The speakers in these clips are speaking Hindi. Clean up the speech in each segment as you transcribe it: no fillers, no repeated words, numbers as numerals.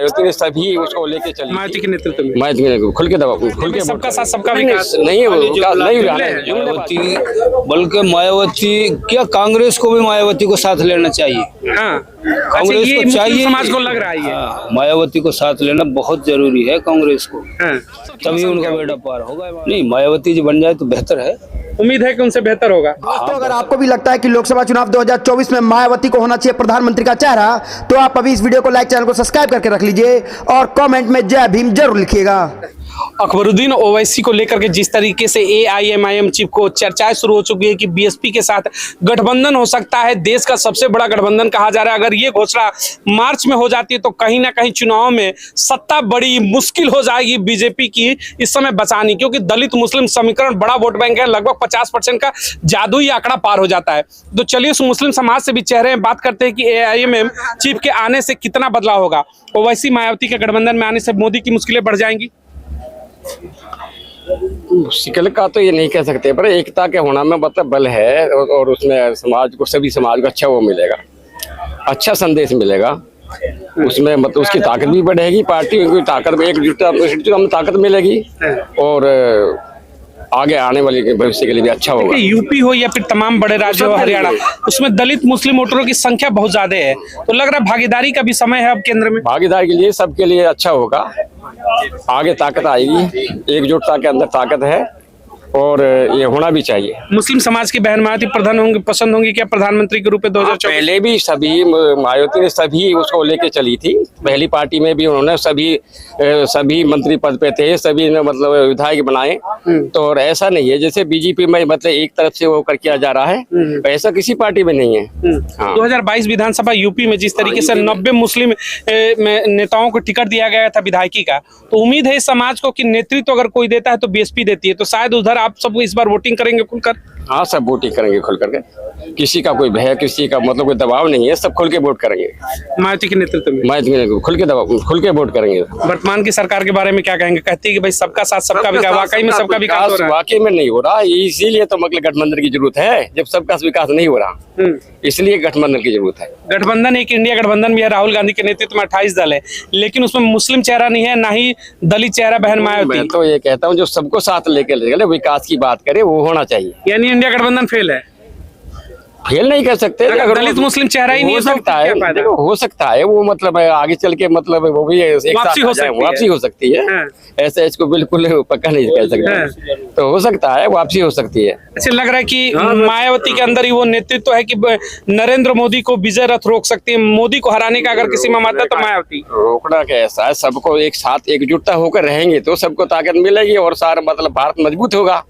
मायावती ने सभी उसको लेके चली, मायावती के नेतृत्व में मायावती ने खुल के दबा, खुल के सबका साथ सबका विकास नहीं मायावती, बल्कि मायावती क्या कांग्रेस को भी मायावती को साथ लेना चाहिए। हाँ, कांग्रेस ये को चाहिए, समाज को लग रहा है ये। हाँ, मायावती को साथ लेना बहुत जरूरी है कांग्रेस को, हाँ, तभी उनका बेड़ा पार होगा। नहीं, मायावती जी बन जाए तो बेहतर है, उम्मीद है कि उनसे बेहतर होगा। दोस्तों, अगर आपको भी लगता है कि लोकसभा चुनाव 2024 में मायावती को होना चाहिए प्रधानमंत्री का चेहरा, तो आप अभी इस वीडियो को लाइक, चैनल को सब्सक्राइब करके रख लीजिए और कमेंट में जय भीम जरूर लिखिएगा। अकबरुद्दीन ओवैसी को लेकर के जिस तरीके से AIMIM चीफ को चर्चाएं शुरू हो चुकी है कि बीएसपी के साथ गठबंधन हो सकता है, देश का सबसे बड़ा गठबंधन कहा जा रहा है। अगर ये घोषणा मार्च में हो जाती है तो कहीं ना कहीं चुनाव में सत्ता बड़ी मुश्किल हो जाएगी बीजेपी की इस समय बचानी, क्योंकि दलित मुस्लिम समीकरण बड़ा वोट बैंक है, लगभग 50% का जादुई आंकड़ा पार हो जाता है। तो चलिए उस मुस्लिम समाज से भी चेहरे में बात करते हैं कि AIMIM चीफ के आने से कितना बदलाव होगा। ओवैसी मायावती के गठबंधन में आने से मोदी की मुश्किलें बढ़ जाएंगी। मुश्किल का तो ये नहीं कह सकते, पर एकता के होना में मतलब बल है और उसमें समाज को, सभी समाज को अच्छा वो मिलेगा, अच्छा संदेश मिलेगा उसमें, मतलब उसकी ताकत भी बढ़ेगी, पार्टी की ताकत में एकजुटता में ताकत मिलेगी और आगे आने वाले भविष्य के लिए भी अच्छा होगा। यूपी हो या फिर तमाम बड़े राज्य हो, हरियाणा, उसमें दलित मुस्लिम वोटरों की संख्या बहुत ज्यादा है, तो लग रहा है भागीदारी का भी समय है अब केंद्र में। भागीदारी के लिए सबके लिए अच्छा होगा, आगे ताकत आएगी, एकजुटता के अंदर ताकत है और ये होना भी चाहिए। मुस्लिम समाज की बहन मायावती प्रधान होंगे, पसंद होंगी क्या प्रधानमंत्री के रूप में 2024? पहले भी सभी मायावती ने सभी उसको लेके चली थी, पहली पार्टी में भी उन्होंने सभी मंत्री पद पे थे, सभी ने मतलब विधायक बनाए। तो और ऐसा नहीं है जैसे बीजेपी में मतलब एक तरफ से वो कर किया जा रहा है, ऐसा किसी पार्टी में नहीं है। हाँ। 2022 विधानसभा यूपी में जिस तरीके से 90 मुस्लिम नेताओं को टिकट दिया गया था विधायकी का, तो उम्मीद है इस समाज को कि नेतृत्व अगर कोई देता है तो बीएसपी देती है, तो शायद उधर आप सब इस बार वोटिंग करेंगे खुलकर। हाँ, सब वोटिंग करेंगे खुल करके, किसी का कोई भय, किसी का मतलब कोई दबाव नहीं है, सब खुल के वोट करेंगे मायावती के नेतृत्व में। मायावती खुल के वोट करेंगे। वर्तमान की सरकार के बारे में क्या कहेंगे? कहती है कि भाई सबका साथ सबका विकास, वाकई में सबका विकास हो रहा है? वाकई में नहीं हो रहा, इसीलिए तो मतलब गठबंधन की जरूरत है, जब सबका विकास नहीं हो रहा इसलिए गठबंधन की जरूरत है। गठबंधन एक इंडिया गठबंधन भी है, राहुल गांधी के नेतृत्व में 28 दल है, लेकिन उसमें मुस्लिम चेहरा नहीं है, ना ही दलित चेहरा बहन मायावती। मैं तो ये कहता हूँ जो सबको साथ लेके विकास की बात करे वो होना चाहिए। यानी इंडिया गठबंधन फेल है? फेल नहीं कर सकते, दलित मुस्लिम चेहरा ही नहीं हो सकता है, हो सकता है वो मतलब आगे चल के मतलब वो भी वापसी हो सकती है। हाँ। ऐसे इसको बिल्कुल पक्का नहीं कह सकते, तो हो सकता है वापसी हो सकती है। ऐसे लग रहा है कि मायावती के अंदर ही वो नेतृत्व है कि नरेंद्र मोदी को विजय रथ रोक सकती है। मोदी को हराने का अगर किसी में मत है तो मायावती। रोकना कैसा है, सबको एक साथ एकजुटता होकर रहेंगे तो सबको ताकत मिलेगी और सारा मतलब भारत मजबूत होगा।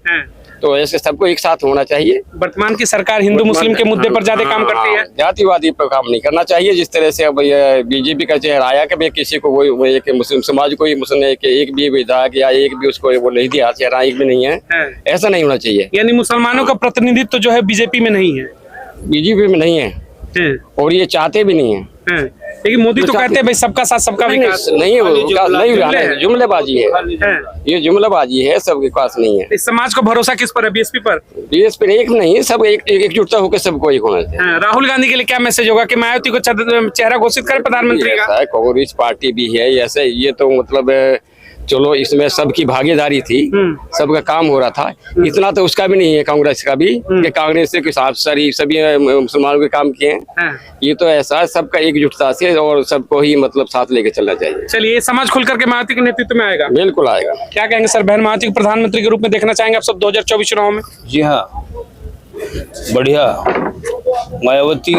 तो ऐसे सबको एक साथ होना चाहिए। वर्तमान की सरकार हिंदू मुस्लिम के मुद्दे पर ज्यादा काम करती है, जातिवादी पर काम नहीं करना चाहिए। जिस तरह से अब बीजेपी का चेहरा आया कि किसी को वो एक मुस्लिम समाज को ही मुस्लिम एक भी विधायक या एक भी उसको वो नहीं दिया, चेहरा एक भी नहीं है, ऐसा नहीं होना चाहिए। यानी मुसलमानों का प्रतिनिधित्व जो है बीजेपी में नहीं है, बीजेपी में नहीं है और ये चाहते भी नहीं है। लेकिन मोदी तो कहते हैं भाई सबका साथ सबका विकास। नहीं है, वो नहीं, जुमलेबाजी है, ये जुमलेबाजी है, सब विकास नहीं है। इस समाज को भरोसा किस पर है? बीएसपी पर? बीएसपी एक नहीं है, सब एकजुटता होकर सबको एक होना चाहिए। राहुल गांधी के लिए क्या मैसेज होगा कि मायावती को चेहरा घोषित करे प्रधानमंत्री का? कांग्रेस पार्टी भी है ऐसे, ये तो मतलब चलो इसमें सबकी भागीदारी थी, सबका काम हो रहा था, इतना तो उसका भी नहीं है कांग्रेस का भी कि कांग्रेस से सभी मुसलमानों के काम किए हैं। ये तो ऐसा है सबका एकजुटता से और सबको ही मतलब साथ लेके चलना चाहिए। चलिए समाज खुल करके मायावती के नेतृत्व में आएगा? बिल्कुल आएगा। क्या कहेंगे सर, बहन मायावती को प्रधानमंत्री के रूप में देखना चाहेंगे आप सब 2024 चुनाव में? जी हाँ, बढ़िया। मायावती,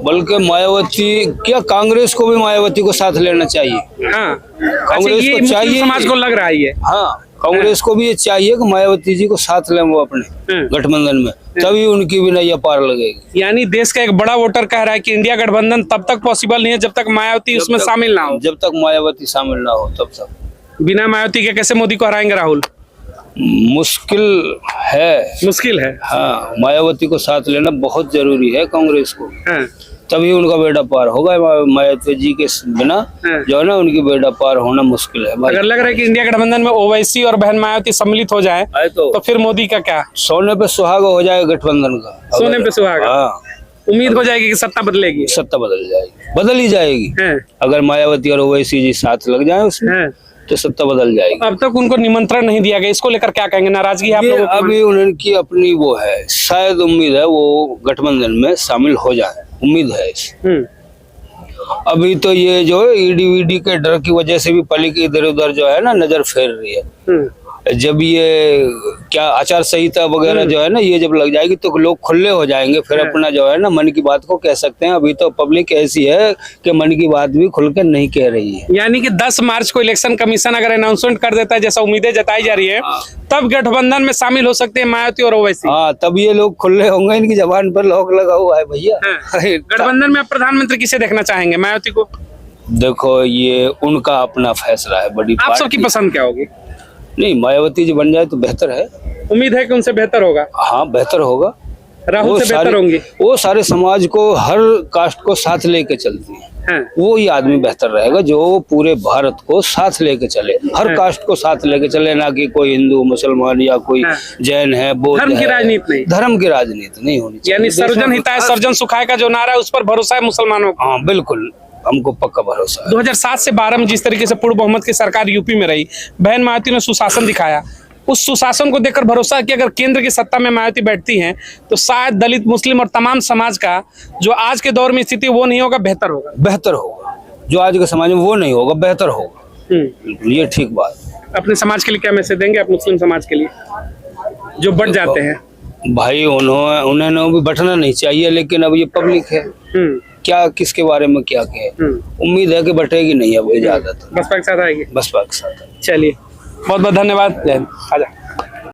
बल्कि मायावती क्या कांग्रेस को भी मायावती को साथ लेना चाहिए। हाँ, कांग्रेस को चाहिए, समाज को लग रहा है ये। हाँ, कांग्रेस को भी ये चाहिए कि मायावती जी को साथ लें वो अपने गठबंधन में, तभी उनकी भी नैया पार लगेगी। यानी देश का एक बड़ा वोटर कह रहा है कि इंडिया गठबंधन तब तक पॉसिबल नहीं है जब तक मायावती उसमें शामिल ना हो। जब तक मायावती शामिल ना हो तब तक। बिना मायावती के कैसे मोदी को हराएंगे राहुल? मुश्किल है। हाँ, मायावती को साथ लेना बहुत जरूरी है कांग्रेस को, तभी उनका बेड़ा पार होगा। मायावती जी के बिना जो है ना उनकी बेड़ा पार होना मुश्किल है। अगर लग रहा है कि इंडिया गठबंधन में ओवैसी और बहन मायावती सम्मिलित हो जाए तो फिर मोदी का क्या? सोने पे सुहागा हो जाएगा गठबंधन का। सोने पे सुहागा? हाँ। उम्मीद हो जाएगी कि सत्ता बदलेगी? सत्ता बदल जाएगी, बदल ही जाएगी। हैं। अगर मायावती और ओवैसी जी साथ लग जाए उसमें हैं। तो सत्ता बदल जाएगी। अब तक उनको निमंत्रण नहीं दिया गया, इसको लेकर क्या कहेंगे? नाराजगी है आप ये लोगों की? अभी उनकी अपनी वो है, शायद उम्मीद है वो गठबंधन में शामिल हो जाए, उम्मीद है इस। अभी तो ये जो ईडी वीडी के डर की वजह से भी पब्लिक इधर उधर जो है ना नजर फेर रही है। जब ये क्या आचार संहिता वगैरह जो है ना ये जब लग जाएगी तो लोग खुले हो जाएंगे, फिर अपना जो है ना मन की बात को कह सकते हैं। अभी तो पब्लिक ऐसी है कि मन की बात भी खुलकर नहीं कह रही है। यानी कि 10 मार्च को इलेक्शन कमीशन अगर अनाउंसमेंट कर देता है जैसा उम्मीदें जताई जा रही है, तब गठबंधन में शामिल हो सकते हैं मायावती और ओवैसी। हाँ, तब ये लोग खुले होंगे, इनकी जबान पर लॉक लगा हुआ है भैया। गठबंधन में आप प्रधानमंत्री किसे देखना चाहेंगे, मायावती को? देखो ये उनका अपना फैसला है, बड़ी आप सबकी पसंद क्या होगी? नहीं, मायावती जी बन जाए तो बेहतर है। उम्मीद है कि उनसे बेहतर होगा? हाँ, बेहतर होगा। राहुल से बेहतर होंगे? वो सारे समाज को, हर कास्ट को साथ लेके चलती है। वो ही आदमी बेहतर रहेगा जो पूरे भारत को साथ लेके चले, हर कास्ट को साथ लेके चले, ना कि कोई हिंदू मुसलमान या कोई जैन है, बौद्ध धर्म की है। राजनीति नहीं, धर्म की राजनीति नहीं होनी चाहिए। यानी सर्वजन हिताय सर्वजन सुखाय का जो नारा है उस पर भरोसा है मुसलमानों को? हाँ बिल्कुल, हमको पक्का भरोसा है। 2007 से 12 में जिस तरीके से पूर्ण बहुमत की सरकार यूपी में रही, बहन मायावती ने सुशासन दिखाया। उस सुशासन को देखकर भरोसा है कि अगर केंद्र की सत्ता में मायावती बैठती हैं तो शायद दलित, मुस्लिम और तमाम समाज का जो आज के दौर में स्थिति वो नहीं होगा, बेहतर होगा। बेहतर होगा, जो आज के समाज में वो नहीं होगा, बेहतर होगा। ये ठीक बात। अपने समाज के लिए क्या मैसेज देंगे आप, मुस्लिम समाज के लिए जो बढ़ जाते हैं? भाई उन्हें भी बैठना नहीं चाहिए, लेकिन अब ये पब्लिक है, क्या किसके बारे में क्या कहे। उम्मीद है कि बैठेगी नहीं अब ज्यादातर, बसपा के साथ आएगी। बसपा के साथ। चलिए, बहुत बहुत धन्यवाद। जय हिंद। आजा।